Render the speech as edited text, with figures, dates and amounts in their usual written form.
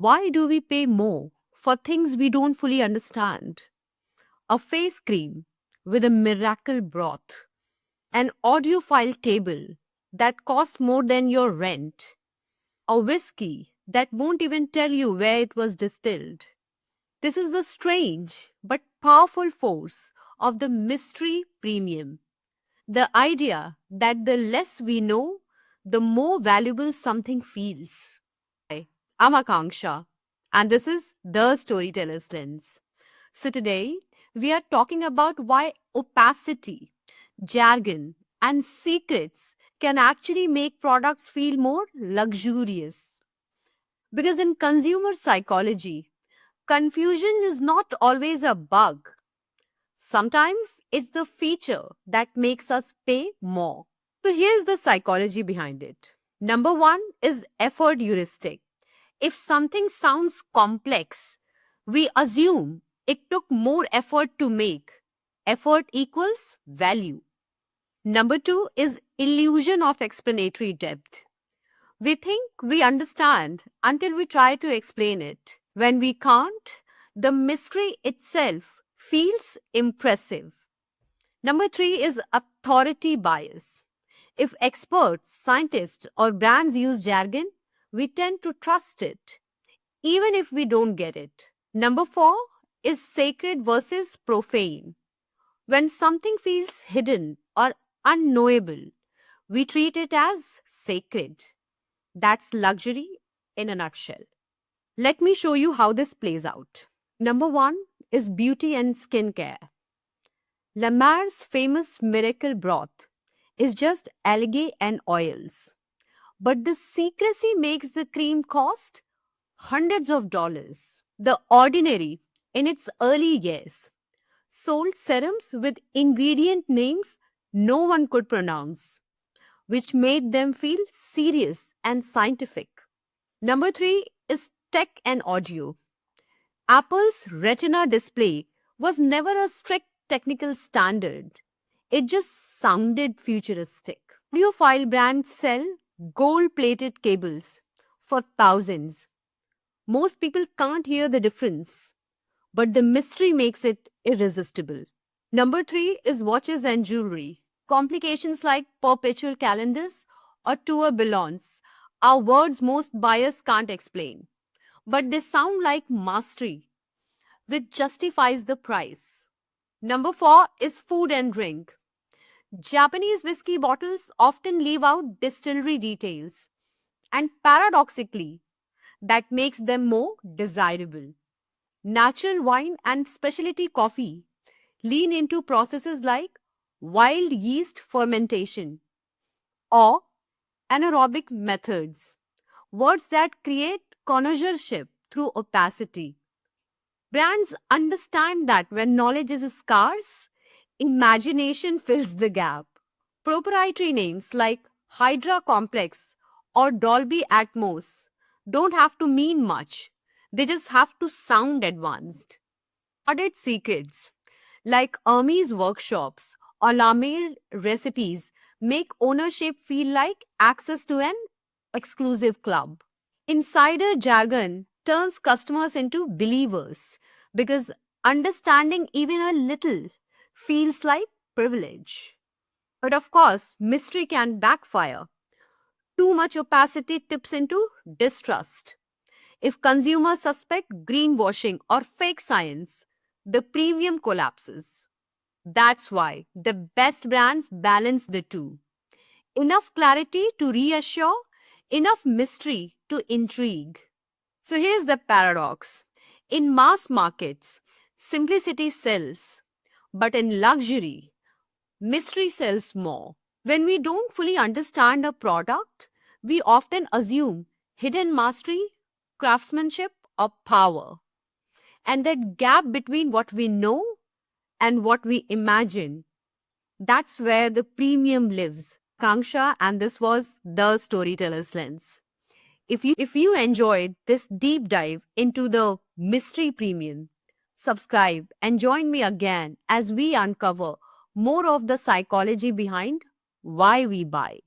Why do we pay more for things we don't fully understand? A face cream with a miracle broth, an audiophile cable that costs more than your rent, a whiskey that won't even tell you where it was distilled. This is the strange but powerful force of the mystery premium. The idea that the less we know, the more valuable something feels. Hi, I'm Akanksha, and this is The Storyteller's Lens. So, today we are talking about why opacity, jargon, and secrets can actually make products feel more luxurious. Because in consumer psychology, confusion is not always a bug. Sometimes it's the feature that makes us pay more. So here's the psychology behind it. Number one is effort heuristic. If something sounds complex, we assume it took more effort to make. Effort equals value. Number two is illusion of explanatory depth. We think we understand until we try to explain it. When we can't, the mystery itself feels impressive. Number three is authority bias. If experts, scientists, or brands use jargon, we tend to trust it, even if we don't get it. Number four is sacred versus profane. When something feels hidden or unknowable, we treat it as sacred. That's luxury in a nutshell. Let me show you how this plays out. Number one is beauty and skincare. La Mer's famous miracle broth is just algae and oils. But the secrecy makes the cream cost hundreds of dollars. The Ordinary, in its early years, sold serums with ingredient names no one could pronounce, which made them feel serious and scientific. Number three is tech and audio. Apple's Retina display was never a strict technical standard. It just sounded futuristic. Audiophile brands sell gold plated cables for thousands. Most people can't hear the difference, but the mystery makes it irresistible. Number three is watches and jewelry. Complications like perpetual calendars or tourbillons are words most buyers can't explain, but they sound like mastery, which justifies the price. Number four is food and drink. Japanese whiskey bottles often leave out distillery details, and paradoxically, that makes them more desirable. Natural wine and specialty coffee lean into processes like wild yeast fermentation or anaerobic methods, words that create connoisseurship through opacity. Brands understand that when knowledge is scarce, imagination fills the gap. Proprietary names like Hydra Complex or Dolby Atmos don't have to mean much. They just have to sound advanced. Audit secrets like Hermes workshops or La Mer recipes make ownership feel like access to an exclusive club. Insider jargon turns customers into believers because understanding even a little feels like privilege. But of course, mystery can backfire. Too much opacity tips into distrust. If consumers suspect greenwashing or fake science, the premium collapses. That's why the best brands balance the two. Enough clarity to reassure, enough mystery to intrigue. So here's the paradox. In mass markets, simplicity sells, but in luxury, mystery sells more. When we don't fully understand a product, we often assume hidden mastery, craftsmanship, or power. And that gap between what we know and what we imagine, that's where the premium lives. Kanksha, and this was The Storyteller's Lens. If you enjoyed this deep dive into the mystery premium, subscribe and join me again as we uncover more of the psychology behind why we buy.